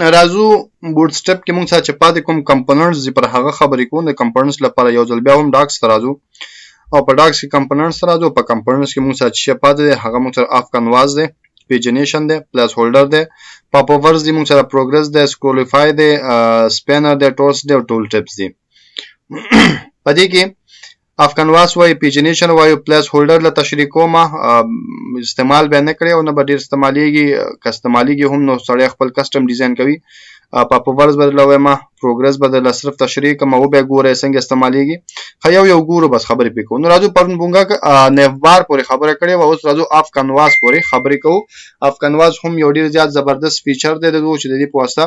راځو بوټ سټپ کې موږ چې پاتې کوم کمپوننټس دي پر هغه خبرې کوو. د کمپوننټس لپاره یو ځل بیا هم ډاکس ته راځو او په ډاکس کې کمپوننټس راځو. په کمپوننټس کې موږ چې پاتې دی هغه موږ سره اف کنواس دی، پیجنیشن دی، پلیس هولډر دی، پاپ اوورز دی، موږ سره پروګرس دی، سکرولفای دی، سپینر دی، ټورس دی او ټول ټپس دی. په دې کې اف کنواس وای، پیجنیشن وای، پلیس هولډر له تشریح کوم استعمال به نه کړی او نه به ډیر استعمالیږي. کستمالیږي هم نو سړی خپل کسٹم ډیزاین کوي. پاپ اوورز بدلوي ما پروګرس بدل صرف تشریح کوم او به ګوره څنګه استعمالیږي. خو یو ګورو بس خبرې پکې. نو راځو پرون بونګه نیوبار پورې خبره کړې و، اوس راځو اف کنواس پورې خبرې کوو. اف کنواس هم یو ډیر زیات زبردست فیچر دی د دوه چې د دې په واسطه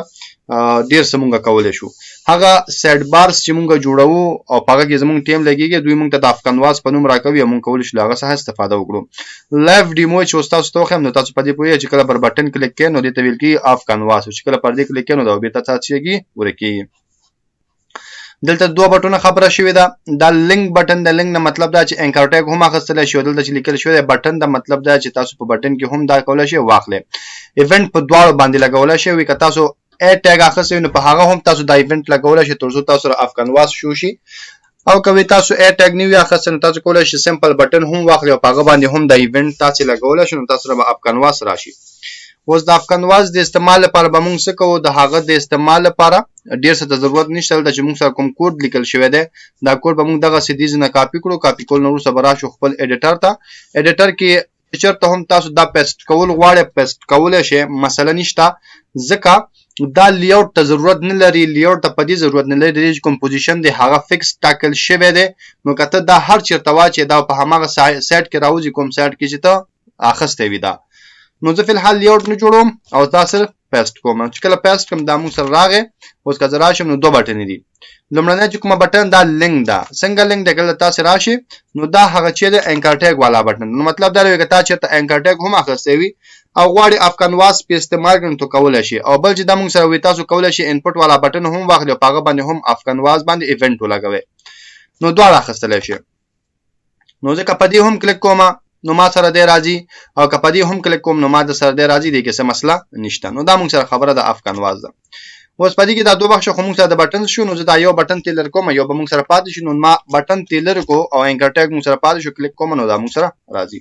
ډیر څه مونږ کولای شو. هغه سیټ بارز چې مونږ جوړو او هغه کې زمونږ ټیم لګیږي، دوی مونږ ته د اف کنواس په نوم راکوي او مونږ کولای شو هغه څخه استفاده وکړو. لایو ډیمو چې تاسو ته خو نو تاسو په دې پوهیږئ چې کله پر بٹن کلیک کړئ نو دې ته ویل کی اف کنواس، چې کله پر دې کلیک کړئ نو دا به تاسو چېږي ورکی. دلته دوه بټونه خبره شوې ده. دا لینک بټن، د لینک نه مطلب دا چې انکر ټیګ هم اخیستل شي. دلته چې لیکل شوی دی بټن، دا مطلب دا چې تاسو په بټن کې هم دا کولای شئ واخلئ. ایونت په دواړو باندې لګولای شئ. وی که تاسو ا ټیګ اخیستئ نو په هغه هم تاسو دا ایونت لګولای شئ ترڅو تاسو اف کنواس شو شي. او کوي تاسو ا ټیګ نیو اخیستئ نو تاسو کولای شئ سمپل بټن هم واخلئ او په هغه باندې هم دا ایونت تاسو لګولای شئ نو تاسو به اف کنواس راشي. اوس د اف کنواس د استعمال لپاره به موږ څه کوو؟ د هغه د استعمال لپاره ډیر څه ضرورت نشته. د چې موږ سره کوم کوډ لیکل شوی دی دا کوډ به موږ دغه سیدیز نه کاپی کړو. کاپی کول نو وروسته به راشو خپل ایډیټر ته. ایډیټر کې چېرته هم تاسو دا پیسټ کول غواړئ پیسټ کولی شئ، مسله نشته، ځکه دا لیاوټ ته ضرورت نه لري. لیاوټ ته په دې ضرورت نه لري چې کوم پوزیشن دی هغه فکس ټاکل شوی دی. نو که ته دا هر چېرته واچې دا په هماغه سایټ کې راوځي کوم سایټ کې چې ته اخیستی وي دا. نو زه فی الحال لیاوټ نه جوړوم او دا سره پیسټ کوم. چې کله پیسټ کوم دا موږ سره راغی. اوس که زه راشم نو دوه بټنې دي. لومړنی چې کومه بټن دا لینک ده. څنګه لینک دی؟ کله تاسو راشي نو دا هغه چې د انکر ټیګ والا بټن. نو مطلب دا دی که تاسو چېرته انکر ټیګ هم اخیستی وي او غواړئ اف کنواس په استعمال کړئ نو کولی شئ. او بل چې دا موږ سره وي تاسو کولی شئ انپوټ والا بټن هم واخلئ او په هغه باندې هم اف کنواس باندې ایونټ ولګوئ. نو دواړه اخیستلی شئ. نو زه که په دې هم کلیک کوم نو ما سره دی راځي او که په دې هم کلیک کوم نو ما د سره دی راځي. دې کې څه مسله نشته. نو دا موږ سره خبره د اف کنواس ده. اوس په دې کې دا دوه بخشه خو موږ سره د بټن شو. نو زه دا یو بټن تیلر کوم، یو به موږ سره پاتې شو. نو ما بټن تیلر کو او انکر ټیګ موږ سره پاتې شو، کلیک کوم نو دا موږ سره راځي.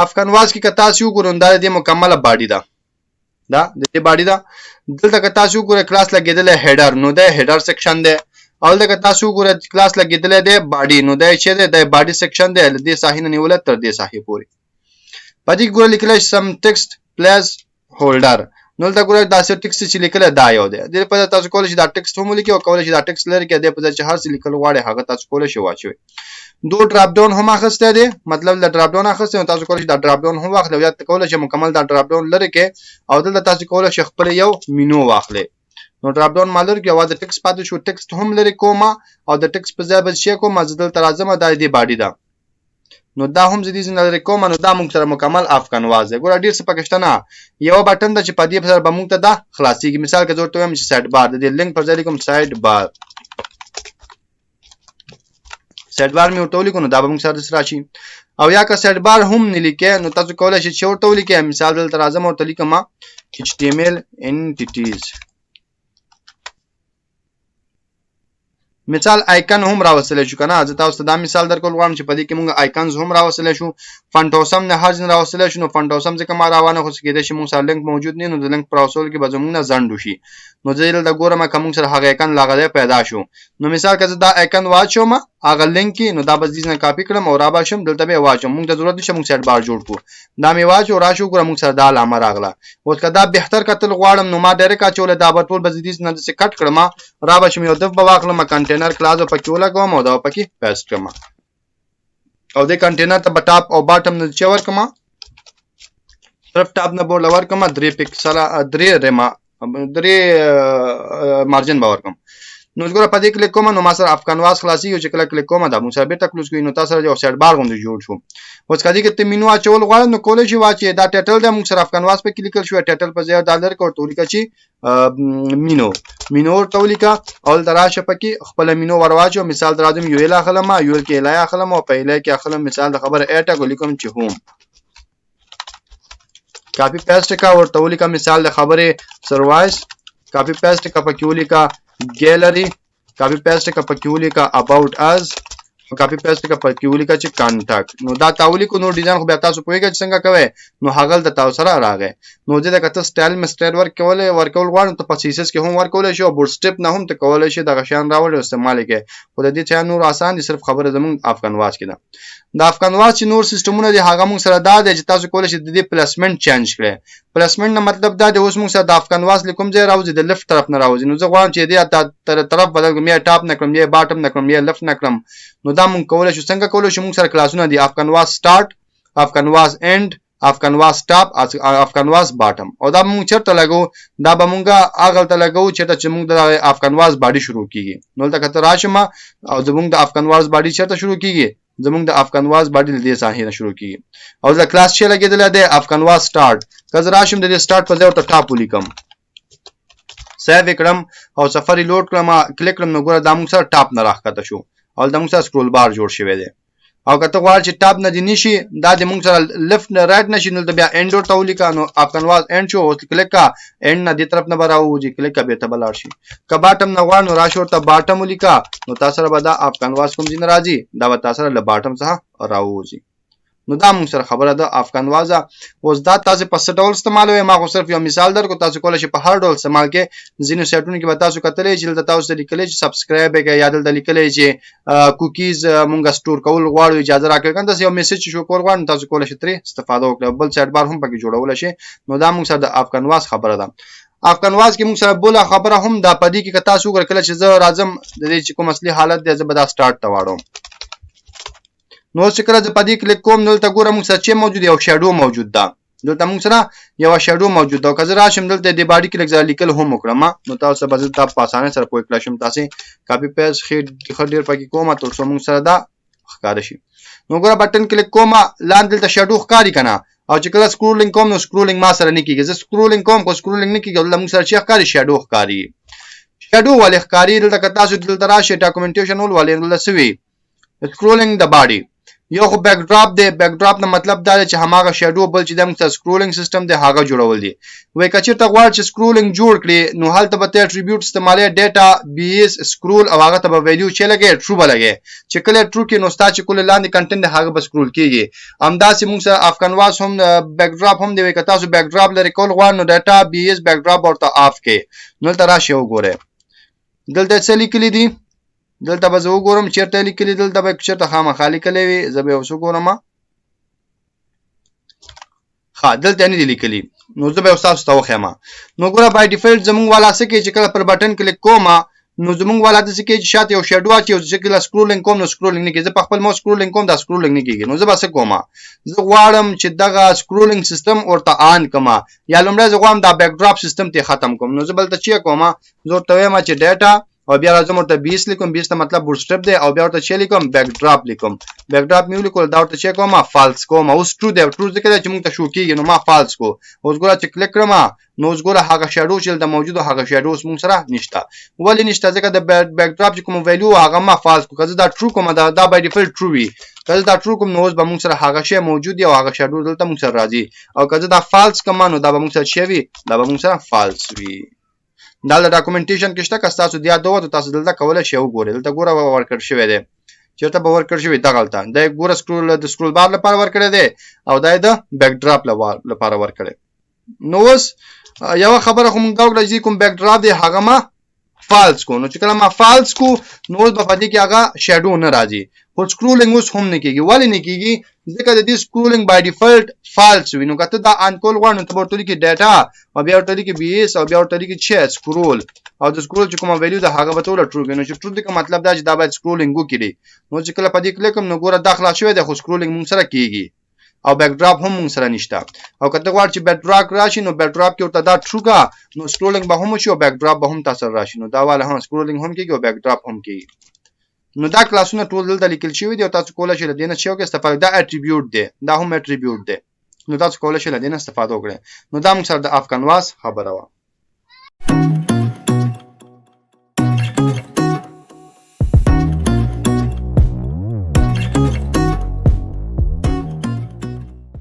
اف کنواس کې که تاسو وګورئ دا د مکمله باډي ده. دا د دې باډي ده. دلته که تاسو وګورئ کلاس لګېدلی هیډر، نو دا هیډر سیکشن دی. او دغه تاسو وګورئ کلاس لګېدلی دی باډي، نو دا چې دی د باډي سیکشن دی له دې ساحې نه نیولی تر دې ساحې پورې. په دې کې ګوره لیکلی سم ټکسټ پلیس هولډر. نو دلته ګوره داسې ټکسټ چې لیکلی دا یو دی. دې په تاسو کولی شئ دا ټکسټ هم ولیکئ او کولی شئ دا ټکسټ لرې کړئ. دې په ځای چې هر څه لیکل غواړئ هغه تاسو کولی شئ واچوئ. دو ډراپ ډاون هم اخیستی دی، مطلب د ډراپ ډاون اخیستی نو تاسو کولی شئ دا ډراپ ډاون هم واخلئ او یا کولی شئ مکمل دا ډراپ ډاون لرې کړئ او دلته تاسو کولی شئ خپل یو مینو واخلئ. نو ډراپ ډاون ما لرې کړ، یوازې ټکسټ پاتې شو. ټکسټ هم لرې کوم او د ټکسټ په ځای به څه کوم؟ زه دلته راځم دا د دې باډي ده. نو دا هم زه دې ځای نه لرې کوم. نو دا موږ سره مکمل اف کنواس دی. ګوره ډېر څه پکې شته نه. یو بټن ده چې په دې سره به موږ ته دا خلاصېږي. مثال که زه ورته ووایم چې سایډ بار، د دې لینک پر ځای لیکم سایډ بار. سایډ بار مې ورته ولیکو نو دا به موږ سره داسې راشي. او یا که سایډ بار هم نه لیکئ نو تاسو کولی شئ چې ورته ولیکئ. مثال دلته راځم ورته لیکم HTML entities. مثال آیکن هم راوستلی شو کنه. زه تاسو ته دا مثال درکول غواړم چې په دې کې موږ آیکنز هم راوستلی شو. فنټ اوسم نه هر ځای راوستلی شو. نو فنټ اوسم ځکه ما راوانه خو څه کېدای شي موږ سره لینک موجود نه وي نو د لینک پر راوستلو کې به زموږ نه ځنډ وشي. نو زه دلته ګورم که موږ سره هغه آیکن لاغه دی پیدا شو. نو مثال که زه دا آیکن واچوم هغه لینک کې نو دا به دې نه کاپي کړم او راباشم دلته به یې واچوم. موږ ته ضرورت نشته موږ سایډ بار جوړ کړو. دا مې واچو راشو ګوره موږ سره دا علامه راغله. اوس که دا بهتر کتل غواړم نو ما ډایرکټ اچولی دا به ټول به زه دې نه داسې کټ کړم راباشم یو دف به واخلم کنټینر کلاس به پکې ولګوم او دا به پکې پیسټ کړم او دې کنټینر ته به ټاپ او باټم نه چې ورکړم صرف ټاپ نه بورډ ورکړم 3 پکسله 3 مارجن به ورکړم. نو ګوره په دې کلیک کوم نو ما سره اف کنواس خلاصېږي. چې کله کلیک کوم دا موږ سره بېرته کلوز کوي نو تاسو سره یو سایډ بار غوندې جوړ شو. اوس که دې کې ته مینو اچول غواړئ نو کولی شئ واچئ. دا ټایټل دی موږ سره اف کنواس پکې لیکل شوی. ټایټل په ځای ډالر کې ورته ولیکه چې مینو ورته ولیکه او دلته راشه پکې خپله مینو ور واچو. مثال ته راځم UL اخلم UL کې الای اخلم او په الای کې اخلم مثال د خبره ا ټاګ ولیکم چې هوم. کاپی پیسټ کا ورته ولیکه مثال د خبرې سروایس کاپی پیسټ کا پکې ولیکه ګیلری کاپی پیسټ کا پکې ولیکه اباوت اس کاپی پیسټ کا پکې ولیکه چې کانټاکټ نو دا تاولی کو نو ډیزاین خو بیا تاسو پوهیږئ چې څنګه کوي نو هغه د تاسو سره راغی نو دې کته سټایل مستر ورکول غواړم ته په سیسس کې هم ورکول شي او بورډ سټپ نه هم ته کولای شي د غشان راوړ استعمال کې خو د دې څه نور آسان دي صرف خبره زمونږ افغان واچ کې ده د افغان واچ نور سیستمونه دي هغه موږ سره دا دي چې تاسو کولای شئ د دې پلیسمنت چینج کړئ پلیسمنت نه مطلب دا دی اوس موږ سره د افغان واچ لیکم ځای راوځي د لیفت طرف نه راوځي نو زه غواړم چې دې طرف بدل کړم یا ټاپ نه کړم یا باټم نه کړم یا لیفت نه کړم نو دا موږ کولای شو څنګه کولای شو موږ سره کلاسونه دي افغان واچ سٹارټ افغان واچ اینڈ افغان واچ ټاپ افغان واچ باټم او دا موږ چرته لګو دا به موږ هغه ته لګو چې موږ د افغان واچ باډي شروع کیږي نو دا کته راشم او زموږ د افغان واچ باډي چرته شروع کیږي زموږ د افغان واچ باډي د دې ساحې نه شروع کیږي او دا کلاس چې لګیدل دی افغان واچ سٹارټ کله راشم د دې سٹارټ په ځای ته ټاپ ولیکم سیو کړم او سفری لوډ کړم کلیک کړم نو ګوره دا موږ سره ټاپ نه راخته شو او دا موږ سره سکرول بار جوړ شوی دی او کته غواړئ چې ټاپ نه دی نشي دا د موږ سره لیفت نه رائټ نشي نو بیا اینډ ورته ولیکه نو افغان واچ اینډ شو اوس کلیک کا اینډ نه دې طرف نه راوځي کلیک کا به ته بلار شي که باټم نه غواړو راشي ورته باټم ولیکه نو تاسو سره به دا افغان واچ کوم ځین راځي دا به تاسو سره له باټم څخه راوځي نو دا موږ سره خبره ده افغان واچ اوس دا تاسو په څه ډول استعمالوي ما خو صرف یو مثال درکو تاسو کولای شئ په هر ډول استعمال کې ځینو سایټونو کې به تاسو کتلې چې دلته تاسو لیکلې چې سبسکرایب وکړئ یا دلته لیکلې چې کوکیز مونږه سٹور کول غواړو اجازه راکړئ کنه تاسو یو میسج شو کول غواړئ تاسو کولای شئ ترې استفاده وکړئ بل سایټ بار هم پکې جوړول شي نو دا موږ سره د افغان واچ خبره ده افغان واچ کې موږ سره بوله خبره هم دا پدې کې تاسو وګورئ چې زه راځم د دې چې کوم اصلي حالت دی زه به دا سٹارټ ته واړم نو چې کله زه پدې کلیک کوم دلته ګورم موږ سره چې موجود یو شیډو موجود ده دلته موږ سره یو شیډو موجود ده که زه راشم دلته د باډي کلیک ځای لیکل هم وکړم نو تاسو به زه په اسانه سره پوه کړئ شم تاسو کاپی پیسټ خې ډیر پکې کومه تر څو موږ سره دا ښکار شي نو ګوره بٹن کلیک کوم لاندې دلته شیډو ښکاری کنه او چې کله سکرولینګ کوم نو سکرولینګ ما سره نه کیږي زه سکرولینګ کوم خو سکرولینګ نه کیږي موږ سره چې ښکاری شیډو ښکاری شیډو ولې ښکاری دلته تاسو دلته راشي ډاکومنټیشن ولې دلته سوي سکرولینګ د باډي یو خو بیک ډراپ دی بیک ډراپ نه مطلب دا دی چې هماغه شیډو بل چې د موږ سکرولینګ سیستم دی هغه جوړول دي وای کچیرته غواړئ چې سکرولینګ جوړ کړي نو هلته به ته اټریبیوټ استعمالي ډیټا بیس سکرول او هغه ته به ویلیو چې لګي ټرو به لګي چې کله ټرو کې نو ستا چې کله لاندې کنټنټ هغه به سکرول کیږي همداسې موږ سره افغان واچ هم بیک ډراپ هم دی وای که تاسو بیک ډراپ لري کول غواړئ نو ډیټا بیس بیک ډراپ ورته آف کړئ نو تر راشي وګورئ دلته څه لیکلي دي دلته به زه وګورم چیرته لیکلي دلته به چیرته خامخا لیکلی وي زه به اوس وګورم ښه دلته نه دي لیکلي نو زه به اوس تاسو ته وښیم نو ګوره بای ډیفالټ زموږ والا څه کوي چې کله پر بټن کلیک کوم نو زموږ والا داسې کوي چې شاته یو شیډو اچي او چې کله سکرولینګ کوم نو سکرولینګ نه کیږي زه په خپل ماوس سکرولینګ کوم دا سکرولینګ نه کیږي نو زه به څه کوم زه غواړم چې دغه سکرولینګ سیستم ورته آن کما یا لومړی زه غواړم دا بیک ډراپ سیستم ته ختم کوم نو زه بلته چې کوم زه ورته وایم چې ډیټا او بیا راځم ورته 20 لیکم 20 ته مطلب بوټ سټپ دی او بیا ورته چې لیکم بیک ډراپ لیکم بیک ډراپ مې ولیکل دا ورته چې کوم فالس کوم اوس ټرو دی ټرو ځکه چې موږ ته شو کیږي نو ما فالس کو اوس ګوره چې کلیک کړم نو اوس ګوره هغه شیډو چې د موجوده هغه شیډو اوس موږ سره نشته ولې نشته ځکه د بیک ډراپ چې کوم ویلیو هغه ما فالس کو کله دا ټرو کوم دا بای ډیفالت ټرو وي کله دا ټرو کوم نو اوس به موږ سره هغه شی موجود دی او هغه شیډو دلته موږ سره راځي او کله دا فالس کوم نو دا به موږ سره شي وي دا به موږ سره فالس وي دا د ډاکومنټیشن کې شته که تاسو د یاد دوه تاسو دلته کولای شئ وګورئ دلته ګوره ورکړ شوی دی چیرته به ورکړ شوی دغه غلطه دا ګوره سکرول بار لپاره ورکړی دی او دا د بیک ډراپ لپاره ورکړی نو اوس یو خبره خو موږ دا وکړه چې کوم بیک ډراپ دی هغه ما فالس کو نو چې کله ما فالس کو نو اوس به په دې کې هغه شیډو نه راځي خو سکرولینګ اوس هم نه کیږي ولې نه کیږي ځکه د دې سکرولینګ بای ډیفالت فالس وي نو کته دا ان کول غواړو ته ورته لیکي ډیټا او بیا ورته لیکي بیس او بیا ورته لیکي چې سکرول او د سکرول چې کومه ویلیو د هغه به ټول ټرو نو چې ټرو دغه مطلب دا چې دا باید سکرولینګ وکړي نو چې کله په دې کلیک کوم نو ګوره داخله شوی دی خو سکرولینګ مونږ سره کیږي او بیک ډراپ هم مونږ سره نشته او کته غواړئ چې بیک ډراپ راشي نو بیک ډراپ کې ورته دا ټرو کا نو سکرولینګ به هم شي او بیک ډراپ به هم تاسو راشي نو دا والا هم سکرولینګ هم کیږي او بیک ډراپ هم کیږي نو دا کلاسونه ټول دلته لیکل شوی دی او تاسو کولای شئ له دې نه چې یو کې استفاده دا اټریبیوټ دی دا هم اټریبیوټ دی نو تاسو کولای شئ له دې نه استفاده وکړئ نو دا موږ سره د افغان واچ خبره وه